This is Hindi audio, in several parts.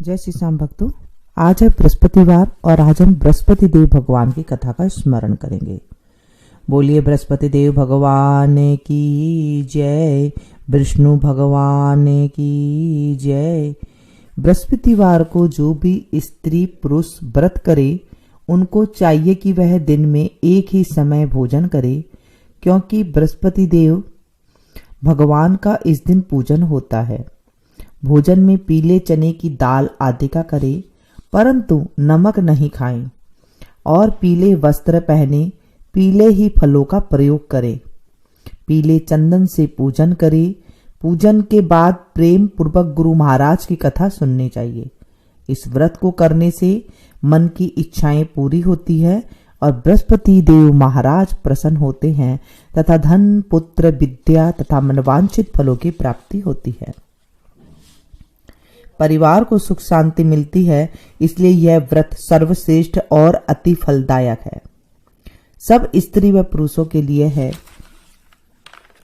जय श्री श्याम भक्तों, आज है बृहस्पतिवार और आज हम बृहस्पति देव भगवान की कथा का स्मरण करेंगे। बोलिए बृहस्पति देव भगवान की जय, विष्णु भगवान की जय। बृहस्पतिवार को जो भी स्त्री पुरुष व्रत करे उनको चाहिए कि वह दिन में एक ही समय भोजन करे, क्योंकि बृहस्पति देव भगवान का इस दिन पूजन होता है। भोजन में पीले चने की दाल आदि का करें, परंतु नमक नहीं खाएं और पीले वस्त्र पहने, पीले ही फलों का प्रयोग करें। पीले चंदन से पूजन करें। पूजन के बाद प्रेम पूर्वक गुरु महाराज की कथा सुननी चाहिए। इस व्रत को करने से मन की इच्छाएं पूरी होती है और बृहस्पति देव महाराज प्रसन्न होते हैं तथा धन, पुत्र, विद्या तथा मनवांछित फलों की प्राप्ति होती है। परिवार को सुख शांति मिलती है, इसलिए यह व्रत सर्वश्रेष्ठ और अति फलदायक है। सब स्त्री व पुरुषों के लिए है।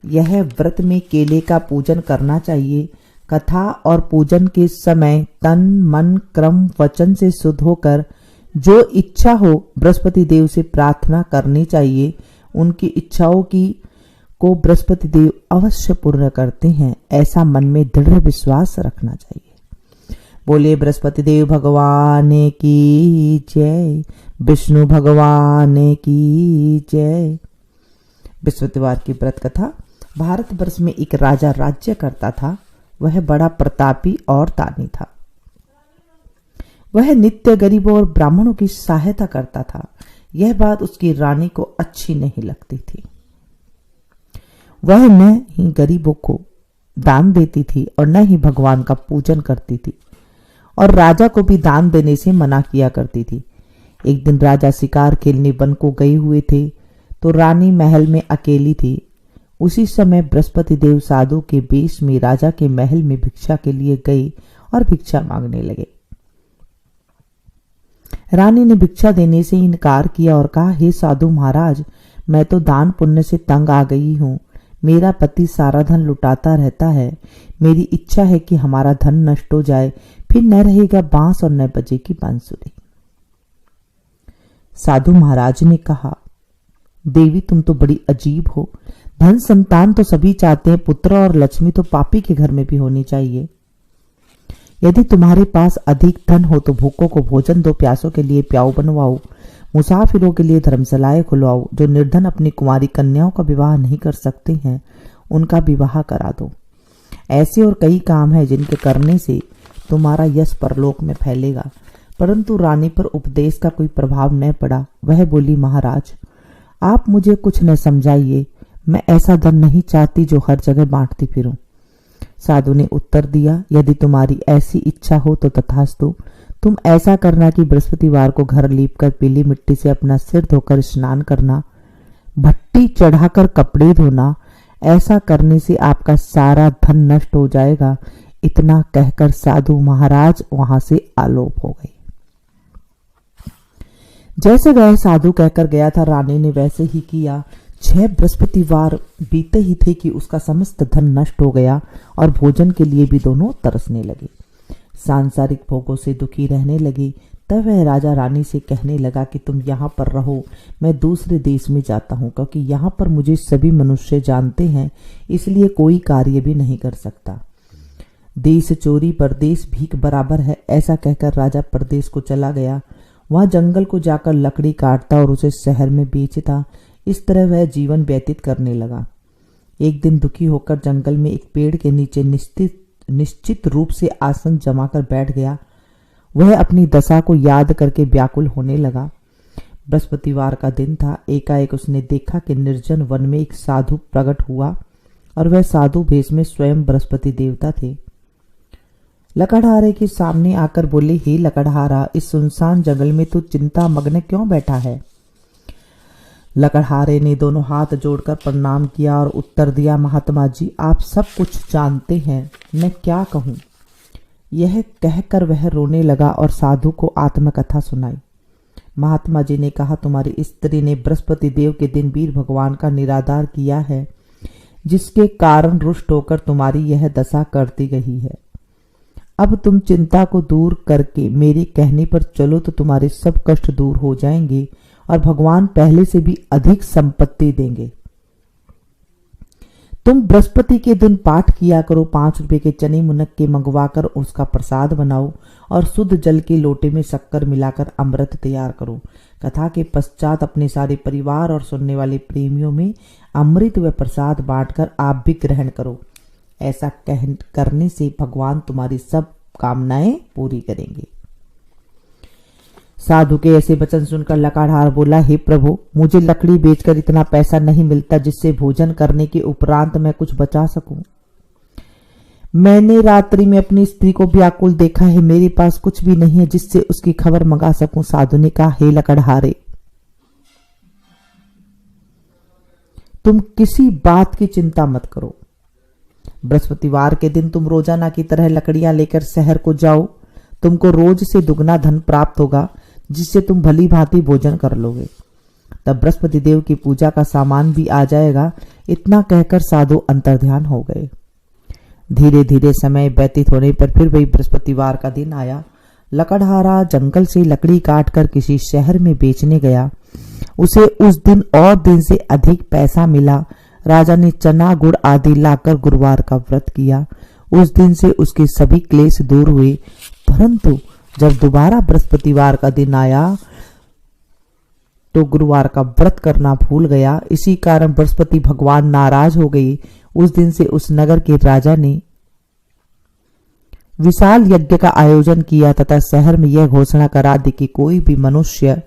यह व्रत में केले का पूजन करना चाहिए। कथा और पूजन के समय तन, मन, क्रम, वचन से शुद्ध होकर जो इच्छा हो बृहस्पति देव से प्रार्थना करनी चाहिए। उनकी इच्छाओं को बृहस्पति देव अवश्य पूर्ण करते हैं, ऐसा मन में दृढ़ विश्वास रखना चाहिए। बोले बृहस्पति देव भगवान की जय, विष्णु भगवान की जय। बृहस्पतिवार की व्रत कथा। भारतवर्ष में एक राजा राज्य करता था। वह बड़ा प्रतापी और दानी था। वह नित्य गरीबों और ब्राह्मणों की सहायता करता था। यह बात उसकी रानी को अच्छी नहीं लगती थी। वह न ही गरीबों को दान देती थी और न ही भगवान का पूजन करती थी, और राजा को भी दान देने से मना किया करती थी। एक दिन राजा शिकार खेलने वन को गए हुए थे, तो रानी महल में अकेली थी। उसी समय बृहस्पति देव साधु के वेश में राजा के महल में भिक्षा के लिए गए और भिक्षा मांगने लगे। रानी ने भिक्षा देने से इनकार किया और कहा, हे साधु महाराज, मैं तो दान पुण्य से तंग आ गई हूँ। मेरा पति सारा धन लुटाता रहता है। मेरी इच्छा है कि हमारा धन नष्ट हो जाए, फिर न रहेगा बांस और न बजेगी बांसुरी। साधु महाराज ने कहा, देवी तुम तो बड़ी अजीब हो। धन संतान तो सभी चाहते हैं, पुत्र और लक्ष्मी तो पापी के घर में भी होनी चाहिए। यदि तुम्हारे पास अधिक धन हो तो भूखों को भोजन दो, प्यासों के लिए प्याऊ बनवाओ, मुसाफिरों के लिए धर्मशालाएं खुलवाओ। जो निर्धन अपनी कुमारी कन्याओं का विवाह नहीं कर सकते हैं, उनका विवाह करा दो। ऐसे और कई काम हैं जिनके करने से तुम्हारा यश परलोक में फैलेगा। परंतु रानी पर उपदेश का कोई प्रभाव न पड़ा। वह बोली, महाराज आप मुझे कुछ न समझाइए। मैं ऐसा धन नहीं चाहती जो हर जगह बांटती फिरूं। साधु ने उत्तर दिया, यदि तुम्हारी ऐसी इच्छा हो तो तथास्तु। तुम ऐसा करना कि बृहस्पतिवार को घर लीपकर पीली मिट्टी से अपना सिर धोकर स्नान करना, भट्टी चढ़ाकर कपड़े धोना। ऐसा करने से आपका सारा धन नष्ट हो जाएगा। इतना कहकर साधु महाराज वहां से आलोप हो गए। जैसे वह साधु कहकर गया था, रानी ने वैसे ही किया। 6 बृहस्पतिवार बीते ही थे कि उसका समस्त धन नष्ट हो गया और भोजन के लिए भी दोनों तरसने लगे। सांसारिक भोगों से दुखी रहने लगी। तब वह राजा रानी से कहने लगा कि तुम यहाँ पर रहो, मैं दूसरे देश में जाता हूँ, क्योंकि यहाँ पर मुझे सभी मनुष्य जानते हैं, इसलिए कोई कार्य भी नहीं कर सकता। देश चोरी परदेश भीख बराबर है। ऐसा कहकर राजा परदेश को चला गया। वहां जंगल को जाकर लकड़ी काटता और उसे शहर में बेचता। इस तरह वह जीवन व्यतीत करने लगा। एक दिन दुखी होकर जंगल में एक पेड़ के नीचे निश्चित रूप से आसन जमाकर बैठ गया। वह अपनी दशा को याद करके व्याकुल होने लगा। बृहस्पतिवार का दिन था। एकाएक उसने देखा कि निर्जन वन में एक साधु प्रकट हुआ और वह साधु भेष में स्वयं बृहस्पति देवता थे। लकड़हारे के सामने आकर बोले, हे लकड़हारा, इस सुनसान जंगल में तू चिंता मग्न क्यों बैठा है? लकड़हारे ने दोनों हाथ जोड़कर प्रणाम किया और उत्तर दिया, महात्मा जी आप सब कुछ जानते हैं, मैं क्या कहूँ। यह कहकर वह रोने लगा और साधु को आत्मकथा सुनाई। महात्मा जी ने कहा, तुम्हारी स्त्री ने बृहस्पति देव के दिन वीर भगवान का निरादर किया है, जिसके कारण रुष्ट होकर तुम्हारी यह दशा करती गई है। अब तुम चिंता को दूर करके मेरे कहने पर चलो तो तुम्हारे सब कष्ट दूर हो जाएंगे और भगवान पहले से भी अधिक संपत्ति देंगे। तुम बृहस्पति के दिन पाठ किया करो, 5 रुपए के चने मुनक्के मंगवाकर उसका प्रसाद बनाओ और शुद्ध जल के लोटे में शक्कर मिलाकर अमृत तैयार करो। कथा के पश्चात अपने सारे परिवार और सुनने वाले प्रेमियों में अमृत व प्रसाद बांटकर आप भी ग्रहण करो। ऐसा करने से भगवान तुम्हारी सब कामनाएं पूरी करेंगे। साधु के ऐसे वचन सुनकर लकाढ़ार बोला, हे प्रभु, मुझे लकड़ी बेचकर इतना पैसा नहीं मिलता जिससे भोजन करने के उपरांत मैं कुछ बचा सकूं। मैंने रात्रि में अपनी स्त्री को व्याकुल देखा है, मेरे पास कुछ भी नहीं है जिससे उसकी खबर मंगा सकूं। साधु ने कहा, हे लकड़हारे, तुम किसी बात की चिंता मत करो। बृहस्पतिवार के दिन तुम रोजाना की तरह लकड़ियां लेकर शहर को जाओ। तुमको रोज से दुगना धन प्राप्त होगा जिससे तुम भली भांति भोजन कर लोगे। तब बृहस्पति देव की पूजा का सामान भी आ जाएगा। इतना कहकर साधु अंतर्ध्यान हो गए। धीरे धीरे समय व्यतीत होने पर फिर वही बृहस्पतिवार का दिन आया। लकड़हारा जंगल से लकड़ी काटकर किसी शहर में बेचने गया। उसे उस दिन और दिन से अधिक पैसा मिला। राजा ने चना गुड़ आदि लाकर गुरुवार का व्रत किया। उस दिन से उसके सभी क्लेश दूर हुए। परंतु जब दोबारा बृहस्पतिवार का दिन आया तो गुरुवार का व्रत करना भूल गया। इसी कारण बृहस्पति भगवान नाराज हो गए। उस दिन से उस नगर के राजा ने विशाल यज्ञ का आयोजन किया तथा शहर में यह घोषणा करा दी कि कोई भी मनुष्य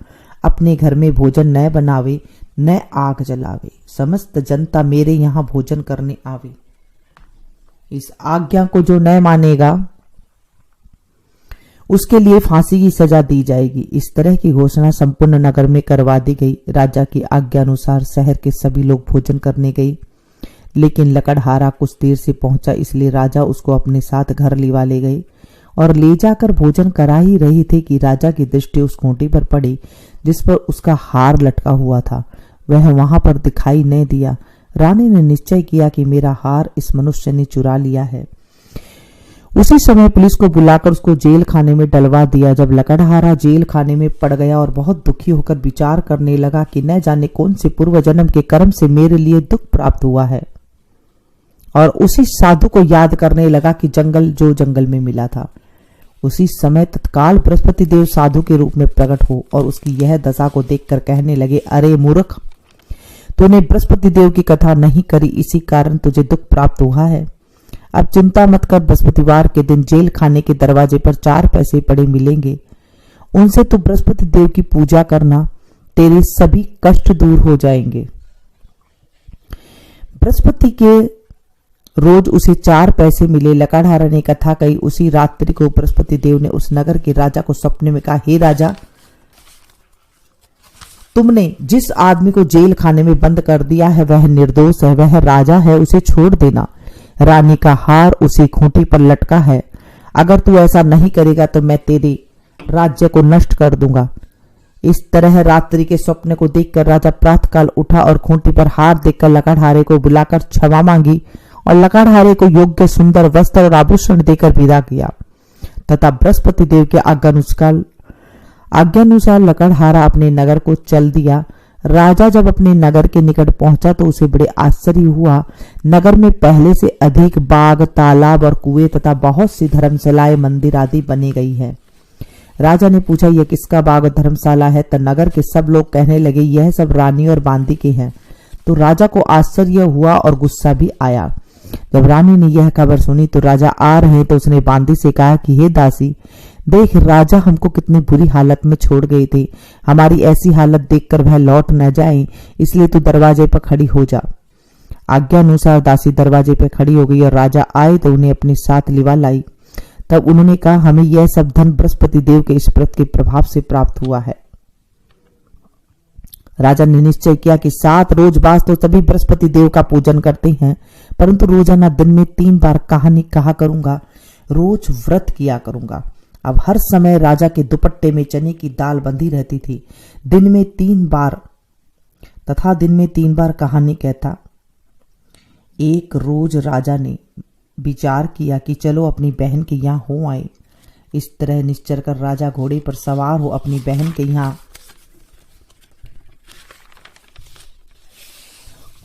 अपने घर में भोजन न बनावे न आग जलावे। समस्त जनता मेरे यहाँ भोजन करने आवे। इस आज्ञा को जो न मानेगा उसके लिए फांसी की सजा दी जाएगी। इस तरह की घोषणा संपूर्ण नगर में करवा दी गई। राजा की आज्ञा अनुसार शहर के सभी लोग भोजन करने गए, लेकिन लकड़हारा कुछ देर से पहुंचा, इसलिए राजा उसको अपने साथ घर लिवा ले गए और ले जाकर भोजन करा ही रही थे कि राजा की दृष्टि उस खूंटी पर पड़ी जिस पर उसका हार लटका हुआ था। वह वहां पर दिखाई न दिया। रानी ने निश्चय किया कि मेरा हार इस मनुष्य ने चुरा लिया है। उसी समय पुलिस को बुलाकर उसको जेल खाने में डलवा दिया। जब लकड़हारा जेल खाने में पड़ गया और बहुत दुखी होकर विचार करने लगा कि न जाने कौन से पूर्व जन्म के कर्म से मेरे लिए दुख प्राप्त हुआ है, और उसी साधु को याद करने लगा कि जंगल में मिला था। उसी समय तत्काल बृहस्पति देव साधु के रूप में प्रकट हो और उसकी यह दशा को देखकर कहने लगे, अरे मूर्ख, तूने बृहस्पति देव की कथा नहीं करी, इसी कारण तुझे दुख प्राप्त हुआ है। अब चिंता मत कर, बृहस्पतिवार के दिन जेल खाने के दरवाजे पर 4 पैसे पड़े मिलेंगे। उनसे तू बृहस्पति देव की पूजा करना, तेरे सभी कष्ट दूर हो जाएंगे। बृहस्पति के रोज उसे 4 पैसे मिले। लकड़हारा ने कथा कही। उसी रात्रि को बृहस्पति देव ने उस नगर के राजा को सपने में कहा, हे राजा, तुमने जिस आदमी को जेल खाने में बंद कर दिया है वह निर्दोष है, वह राजा है, उसे छोड़ देना। रानी का हार उसी खूंटी पर लटका है। अगर तू ऐसा नहीं करेगा तो मैं तेरे राज्य को नष्ट कर दूंगा। इस तरह रात्रि के स्वप्न को देखकर राजा प्रातःकाल उठा और खूंटी पर हार देखकर लकड़हारे को बुलाकर क्षमा मांगी और लकड़हारे को योग्य सुंदर वस्त्र और आभूषण देकर विदा किया तथा बृहस्पति देव के आज्ञानुसार लकड़हारा अपने नगर को चल दिया। राजा जब अपने नगर के निकट पहुंचा तो उसे बड़े आश्चर्य हुआ। नगर में पहले से अधिक बाग, तालाब और कुएं तथा बहुत सी धर्मशालाएं, मंदिर आदि बनी गई है। राजा ने पूछा, यह किसका बाग और धर्मशाला है? तो नगर के सब लोग कहने लगे, यह सब रानी और बांदी के हैं। तो राजा को आश्चर्य हुआ और गुस्सा भी आया। जब रानी ने यह खबर सुनी तो राजा आ रहे तो उसने बांदी से कहा कि हे दासी, देख, राजा हमको कितनी बुरी हालत में छोड़ गए थे। हमारी ऐसी हालत देखकर वह लौट न जाए, इसलिए तू दरवाजे पर खड़ी हो जा। आज्ञा अनुसार दासी दरवाजे पर खड़ी हो गई और राजा आए तो उन्हें अपने साथ लिवा लाई। तब उन्होंने कहा, हमें यह सब धन बृहस्पति देव के इस व्रत के प्रभाव से प्राप्त हुआ है। राजा ने निश्चय किया कि 7 रोज बाद तो सभी बृहस्पति देव का पूजन करते हैं, परंतु रोजाना दिन में 3 बार कहानी कहा करूंगा, रोज व्रत किया करूंगा। अब हर समय राजा के दुपट्टे में चने की दाल बंधी रहती थी। दिन में 3 बार कहानी कहता। एक रोज राजा ने विचार किया कि चलो अपनी बहन के यहाँ हो आए। इस तरह निश्चर कर राजा घोड़े पर सवार हो अपनी बहन के यहाँ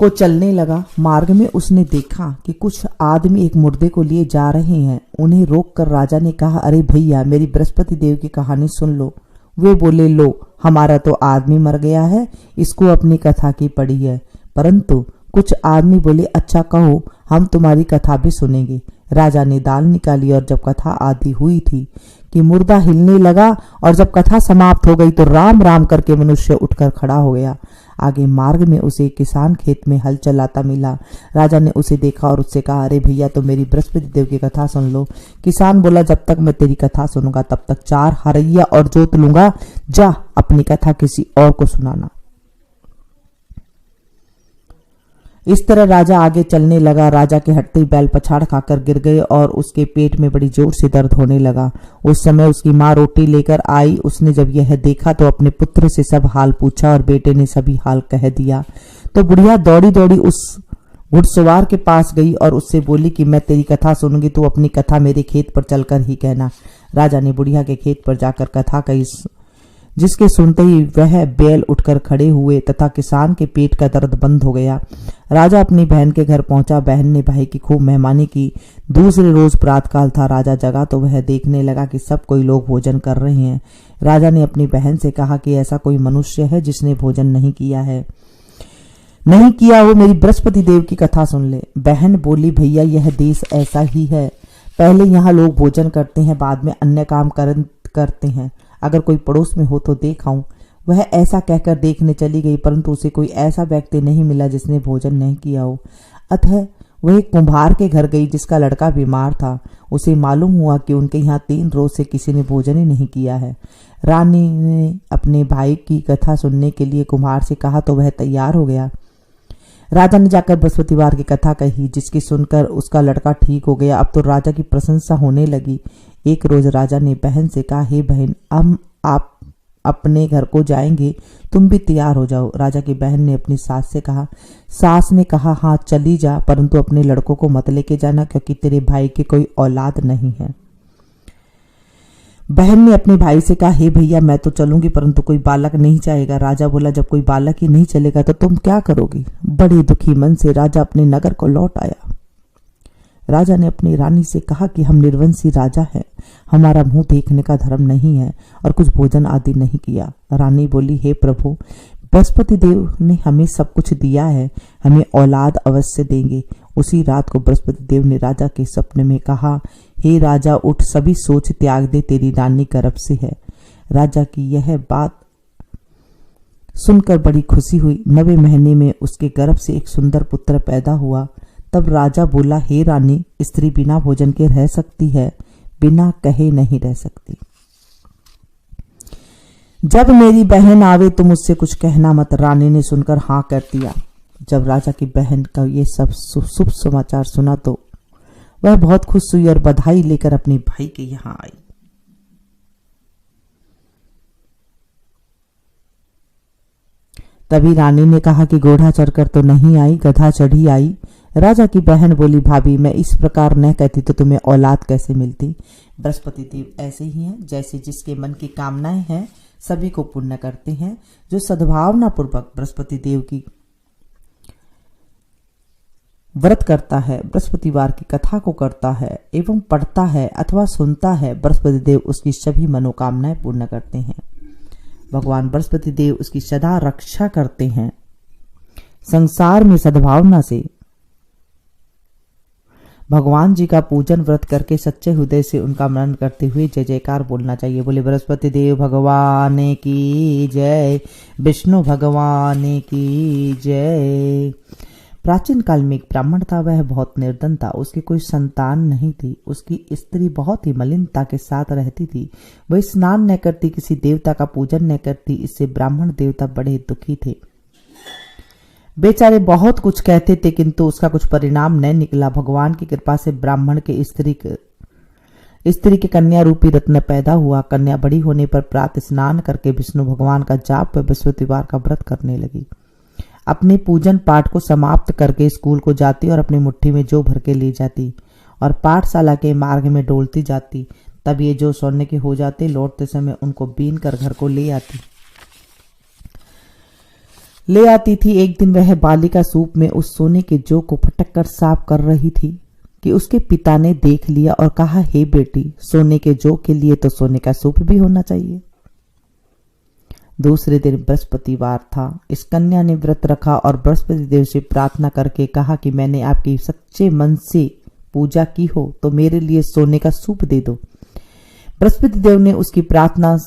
को चलने लगा। मार्ग में उसने देखा कि कुछ आदमी एक मुर्दे को लिए जा रहे हैं। उन्हें रोककर राजा ने कहा, अरे भैया, मेरी बृहस्पति देव की कहानी सुन लो। वे बोले, लो, हमारा तो आदमी मर गया है, इसको अपनी कथा की पड़ी है। परंतु कुछ आदमी बोले, अच्छा कहो, हम तुम्हारी कथा भी सुनेंगे। राजा ने दाल निकाली और जब कथा आदि हुई थी कि मुर्दा हिलने लगा और जब कथा समाप्त हो गई तो राम राम करके मनुष्य उठकर खड़ा हो गया। आगे मार्ग में उसे किसान खेत में हल चलाता मिला। राजा ने उसे देखा और उससे कहा, अरे भैया, तो मेरी बृहस्पति देव की कथा सुन लो। किसान बोला, जब तक मैं तेरी कथा सुनूंगा तब तक 4 हरैया और जोत लूंगा। जा, अपनी कथा किसी और को सुनाना। इस तरह राजा आगे चलने लगा। राजा के हटते ही बैल पछाड़ खाकर गिर गए और उसके पेट में बड़ी जोर से दर्द होने लगा। उस समय उसकी माँ रोटी लेकर आई। उसने जब यह देखा तो अपने पुत्र से सब हाल पूछा और बेटे ने सभी हाल कह दिया। तो बुढ़िया दौड़ी दौड़ी उस घुड़सवार के पास गई और उससे बोली कि मैं तेरी कथा सुनूंगी, तू अपनी कथा मेरे खेत पर चलकर ही कहना। राजा ने बुढ़िया के खेत पर जाकर कथा कही, जिसके सुनते ही वह बैल उठकर खड़े हुए तथा किसान के पेट का दर्द बंद हो गया। राजा अपनी बहन के घर पहुंचा। बहन ने भाई की खूब मेहमानी की। दूसरे रोज प्रातःकाल था। राजा जगा तो वह देखने लगा कि सब कोई लोग भोजन कर रहे हैं। राजा ने अपनी बहन से कहा कि ऐसा कोई मनुष्य है जिसने भोजन नहीं किया है, नहीं किया हो, मेरी बृहस्पति देव की कथा सुन ले। बहन बोली, भैया, यह देश ऐसा ही है। पहले यहाँ लोग भोजन करते हैं, बाद में अन्य काम करते हैं। अगर कोई पड़ोस में हो तो देख आऊं। वह ऐसा कहकर देखने चली गई, परंतु उसे कोई ऐसा व्यक्ति नहीं मिला जिसने भोजन नहीं किया हो। अतः वह एक कुम्हार के घर गई जिसका लड़का बीमार था। उसे मालूम हुआ कि उनके यहाँ 3 रोज से किसी ने भोजन ही नहीं किया है। रानी ने अपने भाई की कथा सुनने के लिए कुम्हार से कहा तो वह तैयार हो गया। राजा ने जाकर बृहस्पतिवार की कथा कही, जिसकी सुनकर उसका लड़का ठीक हो गया। अब तो राजा की प्रशंसा होने लगी। एक रोज राजा ने बहन से कहा, हे बहन, हम आप अपने घर को जाएंगे, तुम भी तैयार हो जाओ। राजा की बहन ने अपनी सास से कहा। सास ने कहा, हाँ चली जा, परंतु अपने लड़कों को मत लेके जाना, क्योंकि तेरे भाई की कोई औलाद नहीं है। बहन ने अपने भाई से कहा, हे भैया, मैं तो चलूंगी, परंतु कोई बालक नहीं जाएगा। राजा बोला, जब कोई बालक ही नहीं चलेगा तो तुम क्या करोगी? बड़े दुखी मन से राजा अपने नगर को लौट आया। राजा ने अपनी रानी से कहा कि हम निर्वंशी राजा हैं, हमारा मुंह देखने का धर्म नहीं है और कुछ भोजन आदि नहीं किया। रानी बोली, हे प्रभु, बृहस्पति देव ने हमें सब कुछ दिया है, हमें औलाद अवश्य देंगे। उसी रात को बृहस्पति देव ने राजा के सपने में कहा, हे राजा, उठ, सभी सोच त्याग दे, तेरी रानी गर्भ से है। राजा की यह बात सुनकर बड़ी खुशी हुई। 9वें महीने में उसके गर्भ से एक सुंदर पुत्र पैदा हुआ। तब राजा बोला, हे रानी, स्त्री बिना भोजन के रह सकती है, बिना कहे नहीं रह सकती। जब मेरी बहन आवे तो मुझसे कुछ कहना मत। रानी ने सुनकर हाँ कर दिया। जब राजा की बहन का ये सब शुभ समाचार सुना तो वह बहुत खुश हुई और बधाई लेकर अपने भाई के यहाँ आई। तभी रानी ने कहा कि घोड़ा चढ़कर तो नहीं आई, गधा चढ़ी आई। राजा की बहन बोली, भाभी, मैं इस प्रकार न कहती तो तुम्हें औलाद कैसे मिलती? बृहस्पति देव ऐसे ही हैं, जैसे जिसके मन की कामनाएं हैं सभी को पूर्ण करते हैं। जो सद्भावना पूर्वक बृहस्पति देव की व्रत करता है, बृहस्पतिवार की कथा को करता है एवं पढ़ता है अथवा सुनता है, बृहस्पति देव उसकी सभी मनोकामनाएं पूर्ण करते हैं। भगवान बृहस्पति देव उसकी सदा रक्षा करते हैं। संसार में सद्भावना से भगवान जी का पूजन व्रत करके सच्चे हृदय से उनका मनन करते हुए जय जयकार बोलना चाहिए। बोले बृहस्पति देव भगवान की जय, विष्णु भगवान की जय। प्राचीन काल में एक ब्राह्मण था, वह बहुत निर्धन था, उसकी कोई संतान नहीं थी। उसकी स्त्री बहुत ही मलिनता के साथ रहती थी। वह स्नान न करती, किसी देवता का पूजन न करती। इससे ब्राह्मण देवता बड़े दुखी थे। बेचारे बहुत कुछ कहते थे, किंतु उसका कुछ परिणाम न निकला। भगवान की कृपा से ब्राह्मण के स्त्री के कन्या रूपी रत्न पैदा हुआ। कन्या बड़ी होने पर प्रातः स्नान करके विष्णु भगवान का जाप व बृहस्पतिवार का व्रत करने लगी। अपने पूजन पाठ को समाप्त करके स्कूल को जाती और अपनी मुट्ठी में जौ भर के ले जाती और पाठशाला के मार्ग में डोलती जाती। तब ये जो सोने के हो जाते, लौटते समय उनको बीन कर घर को ले आती थी। एक दिन वह बालिका सूप में उस सोने के जौ को फटक कर साफ कर रही थी कि उसके पिता ने देख लिया और कहा, हे बेटी, सोने के जौ के लिए तो सोने का सूप भी होना चाहिए। दूसरे दिन बृहस्पतिवार था। इस कन्या ने व्रत रखा और बृहस्पति देव से प्रार्थना करके कहा कि मैंने आपकी सच्चे मन से पूजा की हो तो मेरे लिए सोने का सूप दे दो। बृहस्पति देव ने उसकी प्रार्थना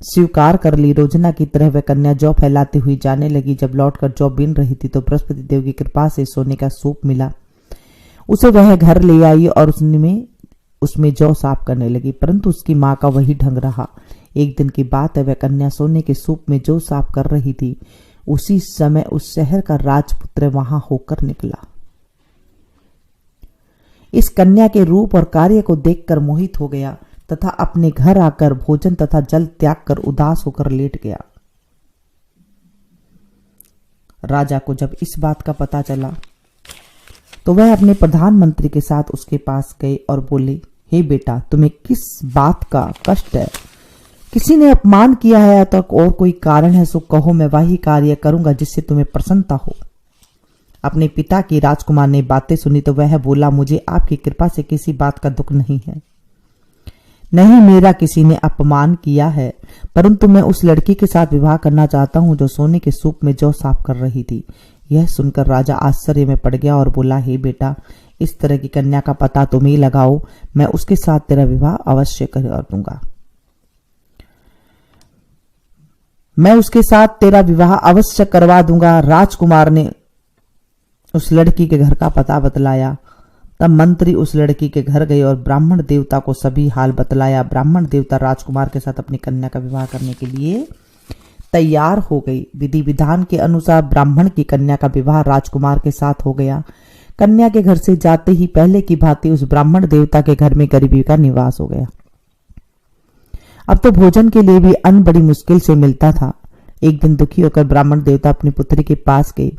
स्वीकार कर ली। रोजना की तरह वह कन्या जौ फैलाती हुई जाने लगी। जब लौटकर जौ बीन रही थी तो बृहस्पति देव की कृपा से सोने का सूप मिला। उसे वह घर ले आई और उसमें जौ साफ करने लगी, परंतु उसकी माँ का वही ढंग रहा। एक दिन की बात है, वह कन्या सोने के सूप में जौ साफ कर रही थी। उसी समय उस शहर का राजपुत्र वहां होकर निकला। इस कन्या के रूप और कार्य को देखकर मोहित हो गया तथा अपने घर आकर भोजन तथा जल त्याग कर उदास होकर लेट गया। राजा को जब इस बात का पता चला तो वह अपने प्रधानमंत्री के साथ उसके पास गए और बोले, हे बेटा, तुम्हें किस बात का कष्ट है? किसी ने अपमान किया है तो और कोई कारण है सो कहो, मैं वही कार्य करूंगा जिससे तुम्हें प्रसन्नता हो। अपने पिता की राजकुमार ने बातें सुनी तो वह बोला, मुझे आपकी कृपा से किसी बात का दुख नहीं है। नहीं, मेरा किसी ने अपमान किया है, परंतु मैं उस लड़की के साथ विवाह करना चाहता हूं जो सोने के सूप में जौ साफ कर रही थी। यह सुनकर राजा आश्चर्य में पड़ गया और बोला, हे बेटा, इस तरह की कन्या का पता तुम ही लगाओ, मैं उसके साथ तेरा विवाह अवश्य कर दूंगा। मैं उसके साथ तेरा विवाह अवश्य करवा दूंगा। राजकुमार ने उस लड़की के घर का पता बतलाया। तब मंत्री उस लड़की के घर गए और ब्राह्मण देवता को सभी हाल बतलाया। ब्राह्मण देवता राजकुमार के साथ अपनी कन्या का विवाह करने के लिए तैयार हो गई। विधि विधान के अनुसार ब्राह्मण की कन्या का विवाह राजकुमार के साथ हो गया। कन्या के घर से जाते ही पहले की भांति उस ब्राह्मण देवता के घर में गरीबी का निवास हो गया। अब तो भोजन के लिए भी अन्न बड़ी मुश्किल से मिलता था। एक दिन दुखी होकर ब्राह्मण देवता अपनी पुत्री के पास गए।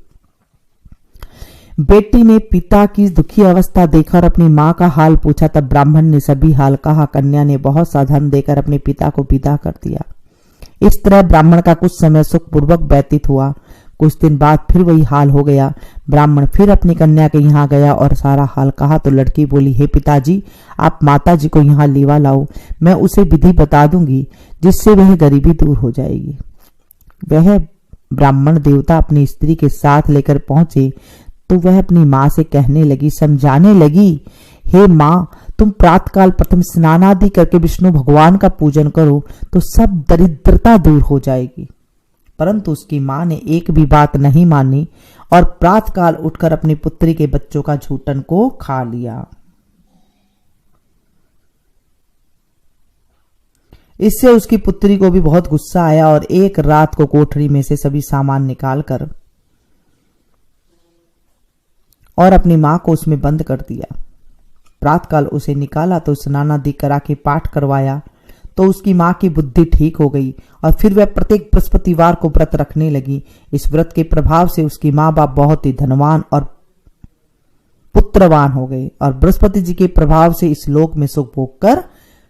बेटी ने पिता की दुखी अवस्था देखकर अपनी माँ का हाल पूछा। तब ब्राह्मण ने सभी हाल कहा। कन्या ने बहुत सा धन देकर अपने पिता को विदा कर दिया। इस तरह ब्राह्मण का कुछ समय सुखपूर्वक व्यतीत हुआ। कुछ दिन बाद फिर वही हाल हो गया। ब्राह्मण फिर अपनी कन्या के यहाँ गया और सारा हाल कहा तो लड़की बोली, हे पिताजी, आप माताजी को यहाँ लेवा लाओ, मैं उसे विधि बता दूंगी जिससे वह गरीबी दूर हो जाएगी। वह ब्राह्मण देवता अपनी स्त्री के साथ लेकर पहुंचे तो वह अपनी माँ से कहने लगी, समझाने लगी, हे माँ, तुम प्रातःकाल प्रथम स्नान आदि करके विष्णु भगवान का पूजन करो तो सब दरिद्रता दूर हो जाएगी। परंतु उसकी माँ ने एक भी बात नहीं मानी और प्रातःकाल उठकर अपनी पुत्री के बच्चों का झूठन को खा लिया। इससे उसकी पुत्री को भी बहुत गुस्सा आया और एक रात को कोठरी में से सभी सामान निकालकर और अपनी मां को उसमें बंद कर दिया। प्रातःकाल उसे निकाला तो स्नान आदि करा के पाठ करवाया तो उसकी मां की बुद्धि ठीक हो गई और फिर वह प्रत्येक बृहस्पतिवार को व्रत रखने लगी। इस व्रत के प्रभाव से उसकी माँ बाप बहुत ही धनवान और पुत्रवान हो गए और बृहस्पति जी के प्रभाव से इस लोक में सुख भोग कर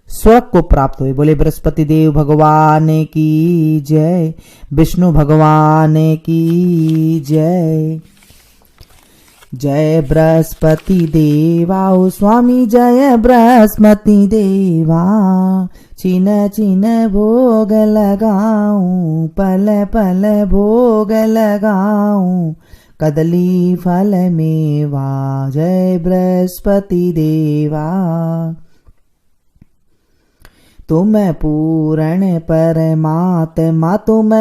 स्वर्ग को प्राप्त हुए। बोले बृहस्पति देव भगवान की जय, विष्णु भगवान की जय। जय बृहस्पति देवा ओ स्वामी, जय बृहस्पति देवा। चिन चिन भोग लगाऊं, पल पल भोग लगाऊं, कदली फल मेवा। जय बृहस्पति देवा। तुम पूर्ण परमात्मा, तुम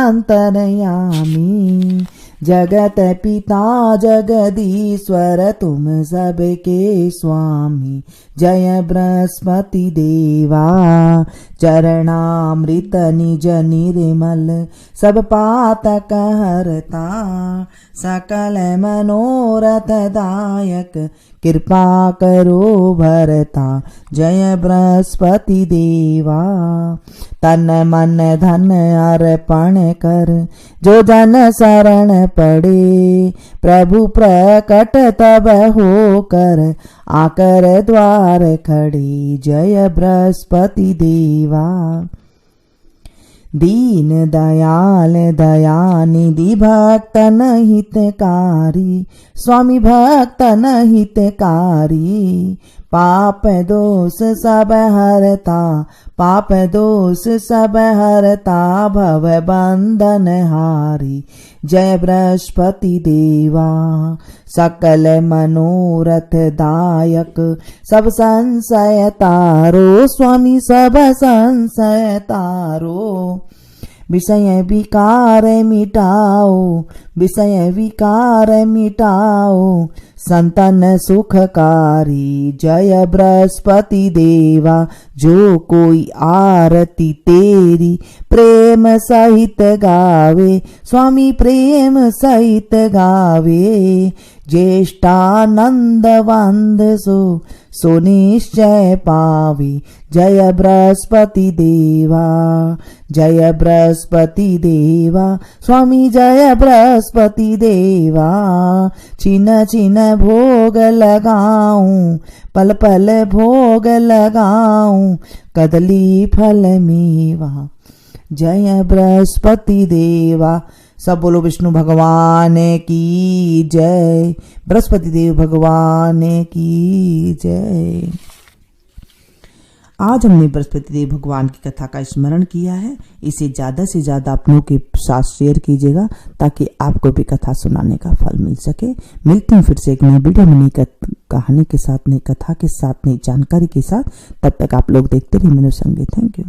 अंतर्यामी, जगत पिता जगदीश्वर, तुम सबके स्वामी। जय बृहस्पति देवा। चरणामृत निज निर्मल, सब पातक हरता, सकल मनोरथ दायक, कृपा करो भरता जय बृहस्पति देवा। तन मन धन अर्पण कर जो जन शरण पड़े, प्रभु प्रकट तब हो कर आकर द्वार खड़े, जय बृहस्पति देवा। दीन दयाल दयानिधि भक्तन हितकारी, स्वामी भक्तन हितकारी। पाप दोष सब हरता, पाप दोष सब हरता, भव बंधन हारी, जय बृहस्पति देवा। सकल मनोरथ दायक सब संशय तारो, स्वामी सब संशय तारो। विषय विकार मिटाओ, विषय विकार मिटाओ, संतन सुखकारी, जय बृहस्पति देवा। जो कोई आरती तेरी प्रेम सहित गावे, स्वामी प्रेम सहित गावे। ज्येष्ठानंद वंद सो निश्चय पावे, जय बृहस्पति देवा। जय बृहस्पति देवा, स्वामी जय बृहस्पति देवा। छिन छिन भोग लगाऊं, पल पल भोग लगाऊं, कदली फल मेवा, जय बृहस्पति देवा। सब बोलो विष्णु भगवान की जय, बृहस्पति देव भगवान की जय। आज हमने बृहस्पति देव भगवान की कथा का स्मरण किया है। इसे ज्यादा से ज्यादा अपनों के साथ शेयर कीजिएगा ताकि आपको भी कथा सुनाने का फल मिल सके। मिलती हूँ फिर से एक नई वीडियो में, नई कहानी के साथ, नई कथा के साथ, नई जानकारी के साथ। तब तक आप लोग देखते रहिए मेनू संगीत। Thank you.